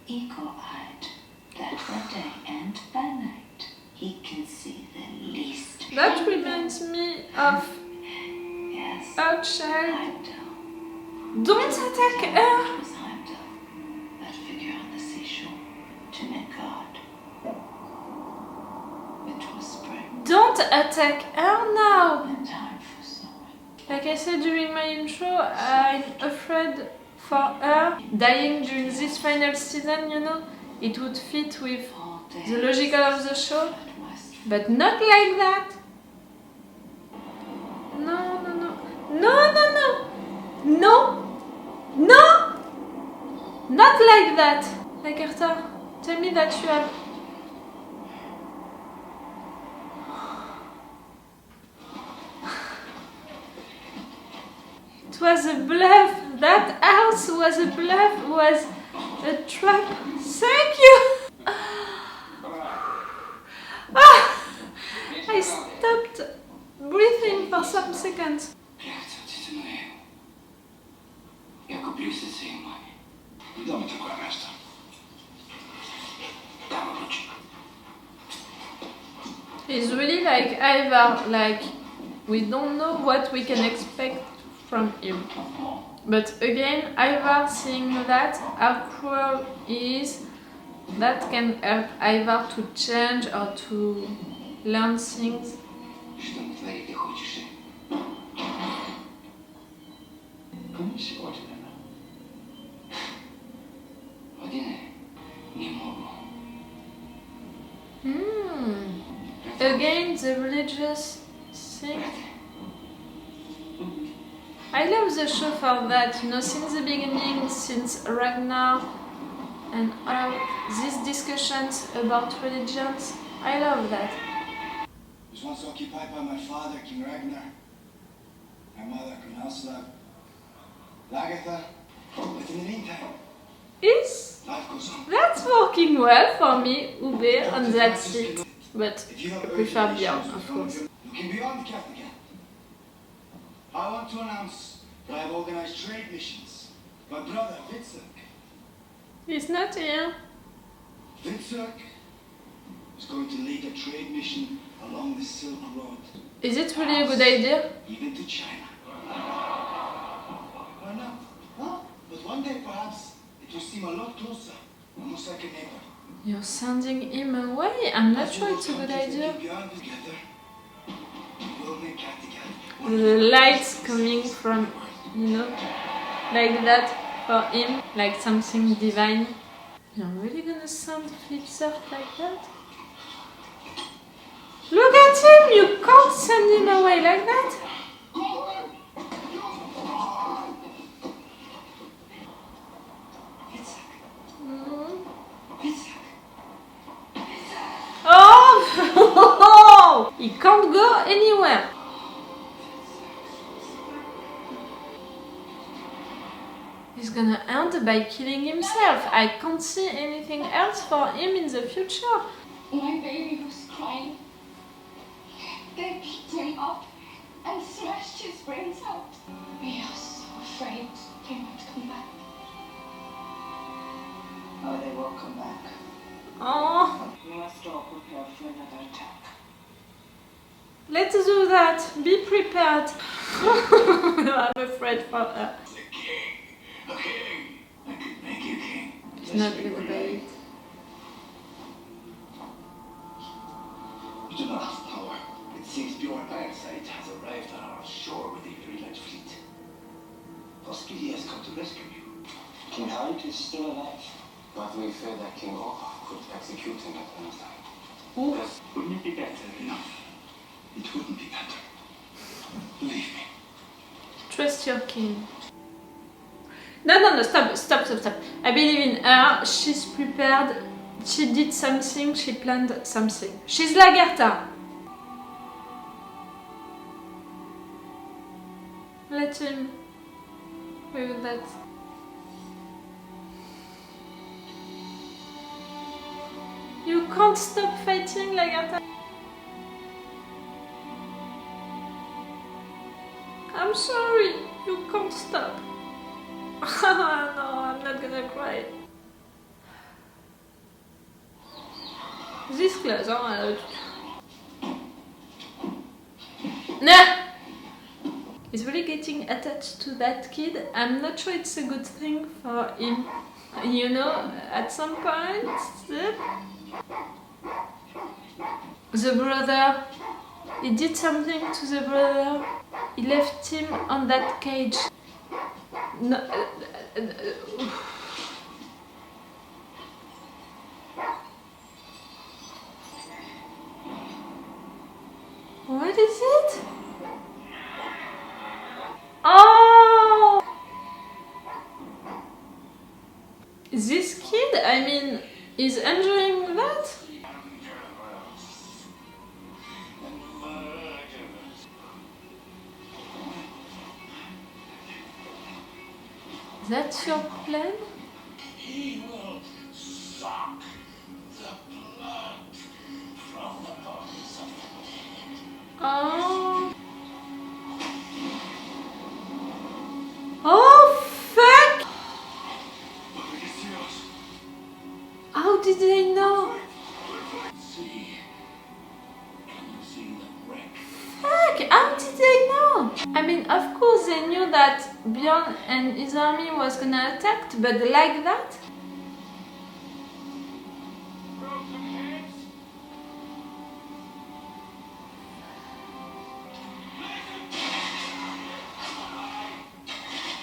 eagle-eyed, that by day and by night he can see the least. That reminds me of Yes, our child. Heimdall. Don't attack her! It was Heimdall, that figure on the seashore, to make God. It was spring, Don't attack her now! and time for sowing. Like I said during my intro, I'm afraid for her dying during this final season, you know? It would fit with All day the logical of the show, that must but not like that! No, no, no. No, no, no! No! No! Not like that! Lagertha, tell me that you have... It was a bluff! That house was a bluff, was a trap. Thank you! Ah! I stopped breathing for some seconds. It's really like Ivar, like we don't know what we can expect from him. But again, Ivar seeing that, how cruel he is, that can help Ivar to change or to learn things. Again, the religious thing. I love the show for that, you know, since the beginning, since Ragnar and all these discussions about religions. I love that. I was once occupied by my father, King Ragnar, my mother, Queen Aslaug, Lagertha, but in the meantime, Is life goes on. that's working well for me, Ube, on that seat. But If you have I prefer urgent Bjorn, issues of with course. looking beyond the Captain, I want to announce that I have organized trade missions. My brother, Vitzurk. He's not here. Vitzurk is going to lead a trade mission along the Silk Road, Is it really a good idea? even to China. Why not? Huh? But one day, perhaps, it will seem a lot closer, almost like a neighbor. You're sending him away? I'm not sure it's a good idea. The lights coming from, you know, like that for him, like something divine. You're really gonna send Vitzurk like that? Look at him! You can't send him away like that! Oh! He can't go anywhere. He's gonna end by killing himself. I can't see anything else for him in the future. My baby was crying. They picked him up and smashed his brains out. We are so afraid they won't come back. Oh, they will come back. Oh, We must all prepare for another attack. let's do that. Be prepared. I'm afraid for her. A king. I could make you king. It's not gonna be it. You do not have power. It seems Bjorn Ironside has arrived on our shore with a very large fleet. Possibly he has come to rescue you. King Harald is still alive, but we fear that King Olaf could execute him at any time. Ooh. Wouldn't it be better? No. It wouldn't be better. Believe me. Trust your king. No, stop. I believe in her. She's prepared. She did something. She planned something. She's Lagertha. Let him with that. You can't stop fighting, Lagertha. I'm sorry, you can't stop. No, I'm not gonna cry. This close, huh? Nah! He's really getting attached to that kid. I'm not sure it's a good thing for him. You know, at some point, the brother, he did something to the brother. He left him on that cage. No, what is it? Oh! This kid, I mean, is enjoying that? That's your plan? He will suck the blood from the bodies of the dead. Oh. Oh, fuck! How did they know? See? Can you see the wreck? Fuck, how did they know? I mean, of course they knew that Bjorn and his army was gonna attack, but like that?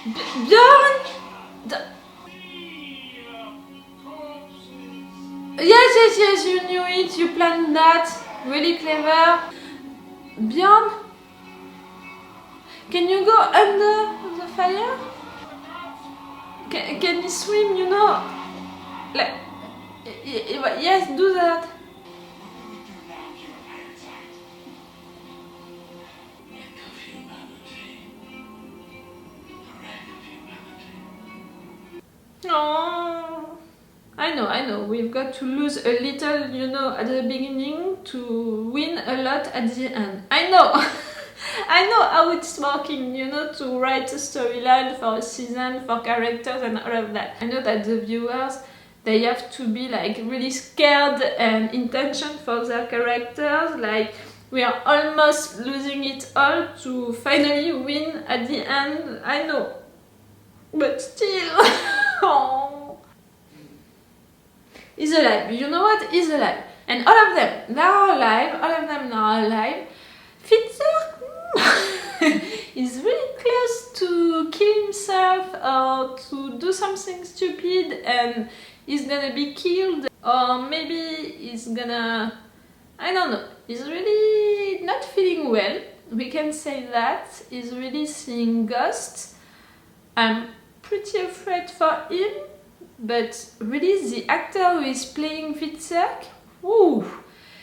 Bjorn! Yes, you knew it, you planned that. Really clever. Bjorn? Can you go under the fire? Can you swim, you know? Like, yes, do that. Oh, I know, we've got to lose a little, you know, at the beginning to win a lot at the end. I know! I know how it's working, you know, to write a storyline for a season, for characters and all of that. I know that the viewers, they have to be like really scared and in tension for their characters, like we are almost losing it all to finally win at the end. I know, but still. Oh. He's alive, you know what? He's alive. And all of them, they are alive, all of them are alive. Fitzek is really close to kill himself or to do something stupid and he's gonna be killed, or maybe he's gonna, I don't know, he's really not feeling well, we can say that. He's really seeing ghosts. I'm pretty afraid for him, but really the actor who is playing Fitzek, ooh,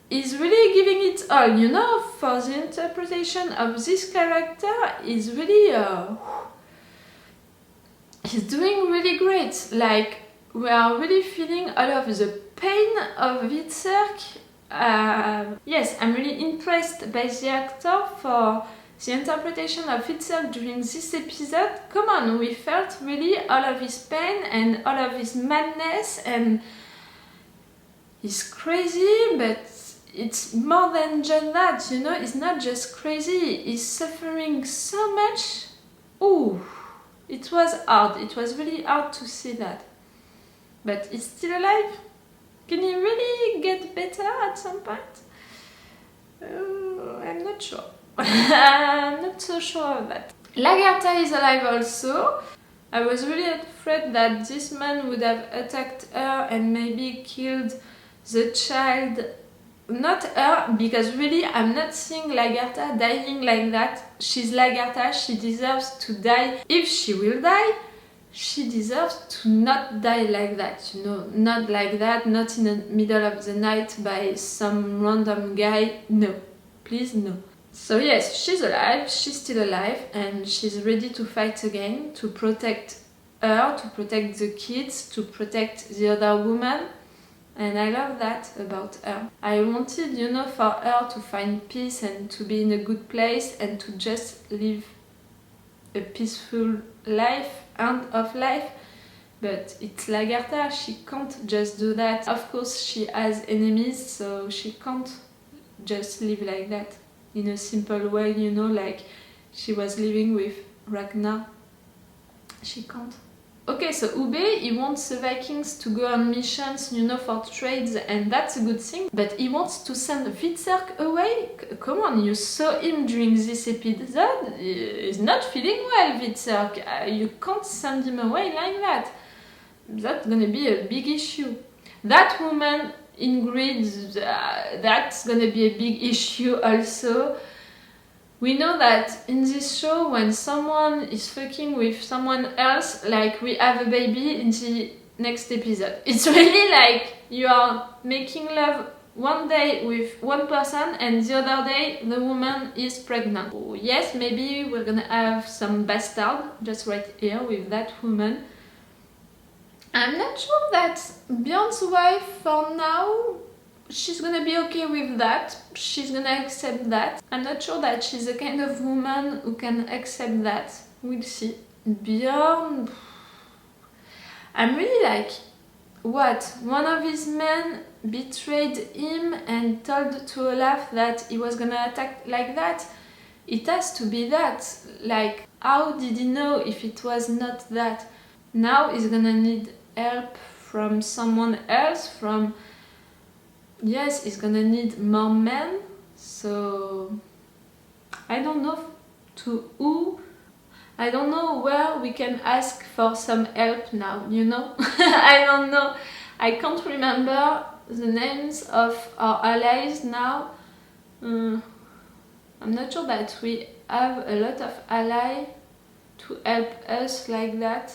is really giving it all, you know, for the interpretation of this character. Is really, he's doing really great. Like, we are really feeling all of the pain of Fitzek. Yes, I'm really impressed by the actor for the interpretation of Fitzek during this episode. Come on, we felt really all of his pain and all of his madness, and he's crazy, but it's more than just that, you know, it's not just crazy, he's suffering so much. Ooh, it was hard, it was really hard to see that. But he's still alive? Can he really get better at some point? I'm not sure. I'm not so sure of that. Lagertha is alive also. I was really afraid that this man would have attacked her and maybe killed the child. Not her, because really I'm not seeing Lagertha dying like that. She's Lagertha, she deserves to die. If she will die, she deserves to not die like that, you know, not like that, not in the middle of the night by some random guy. No, please no. So yes, she's alive, she's still alive, and she's ready to fight again, to protect her, to protect the kids, to protect the other woman. And I love that about her. I wanted, you know, for her to find peace and to be in a good place and to just live a peaceful life, end of life. But it's Lagertha, she can't just do that. Of course she has enemies, so she can't just live like that in a simple way, you know, like she was living with Ragnar. She can't. Okay, so Ube, he wants the Vikings to go on missions, you know, for trades, and that's a good thing. But he wants to send Hvitserk away? Come on, you saw him during this episode. He's not feeling well, Hvitserk. You can't send him away like that. That's gonna be a big issue. That woman, Ingrid, that's gonna be a big issue also. We know that in this show, when someone is fucking with someone else, like we have a baby in the next episode. It's really like you are making love one day with one person and the other day the woman is pregnant. Oh, yes, maybe we're gonna have some bastard just right here with that woman. I'm not sure that Bjorn's wife for now, she's gonna be okay with that. She's gonna accept that. I'm not sure that she's the kind of woman who can accept that. We'll see. Bjorn, I'm really like, what? One of his men betrayed him and told to Olaf that he was gonna attack like that? It has to be that. Like, how did he know if it was not that? Now he's gonna need help from someone else, from... Yes, he's gonna need more men, so... I don't know to who. I don't know where we can ask for some help now, you know? I don't know. I can't remember the names of our allies now. I'm not sure that we have a lot of allies to help us like that.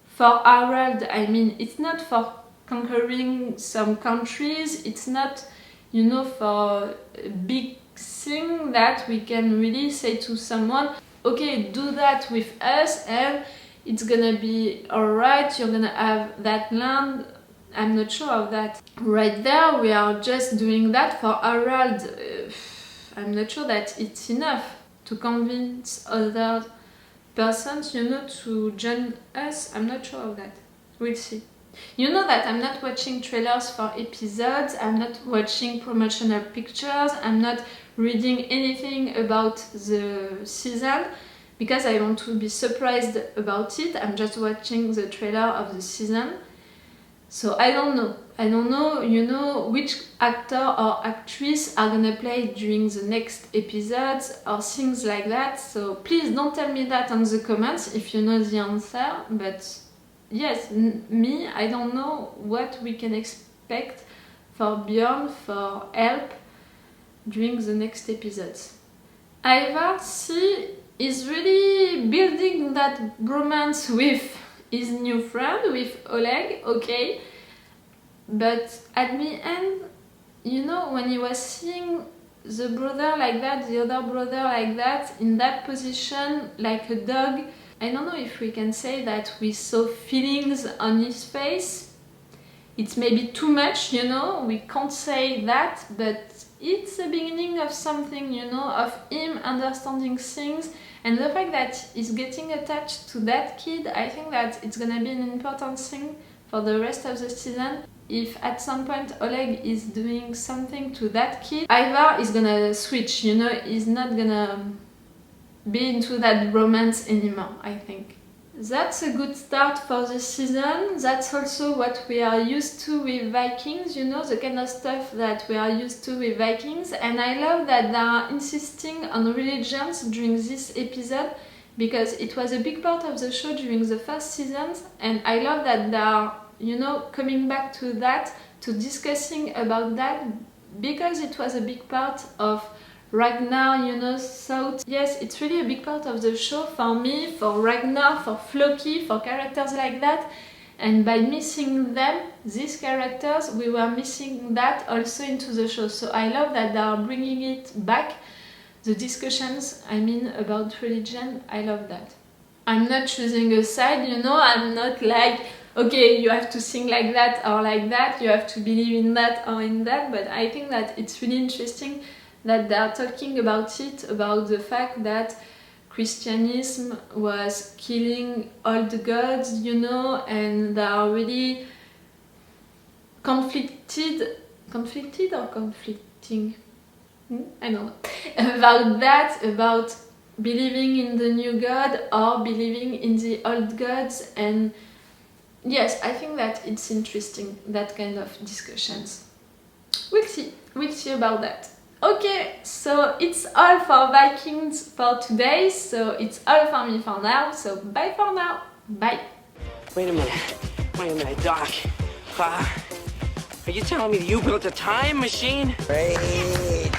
For Harald, I mean, it's not for conquering some countries, it's not, you know, for a big thing that we can really say to someone, okay, do that with us and it's gonna be alright, you're gonna have that land. I'm not sure of that. Right there, we are just doing that for Harald. I'm not sure that it's enough to convince other persons, you know, to join us. I'm not sure of that. We'll see. You know that I'm not watching trailers for episodes, I'm not watching promotional pictures, I'm not reading anything about the season because I want to be surprised about it. I'm just watching the trailer of the season. So I don't know, you know, which actor or actress are gonna play during the next episodes or things like that. So please don't tell me that on the comments if you know the answer. But yes, me, I don't know what we can expect for Bjorn for help during the next episodes. Ivar, see, is really building that bromance with his new friend, with Oleg, okay, but at the end, you know, when he was seeing the brother like that, the other brother like that, in that position, like a dog, I don't know if we can say that we saw feelings on his face. It's maybe too much, you know, we can't say that, but it's the beginning of something, you know, of him understanding things. And the fact that he's getting attached to that kid, I think that it's gonna be an important thing for the rest of the season. If at some point Oleg is doing something to that kid, Ivar is gonna switch, you know, he's not gonna be into that romance anymore, I think. That's a good start for the season. That's also what we are used to with Vikings, you know, the kind of stuff that we are used to with Vikings. And I love that they are insisting on religions during this episode because it was a big part of the show during the first seasons. And I love that they are, you know, coming back to that, to discussing about that, because it was a big part of Ragnar, you know, thought, yes, it's really a big part of the show for me, for Ragnar, for Floki, for characters like that. And by missing them, these characters, we were missing that also into the show. So I love that they are bringing it back, the discussions, I mean, about religion. I love that. I'm not choosing a side, you know, I'm not like, okay, you have to sing like that or like that, you have to believe in that or in that, but I think that it's really interesting that they are talking about it, about the fact that Christianism was killing all the gods, you know, and they are really conflicted or conflicting? I don't know. About that, about believing in the new god or believing in the old gods. And yes, I think that it's interesting, that kind of discussions. We'll see about that. Okay, so it's all for Vikings for today, so it's all for me for now, so bye for now, bye. Wait a minute, Doc. Are you telling me that you built a time machine? Great.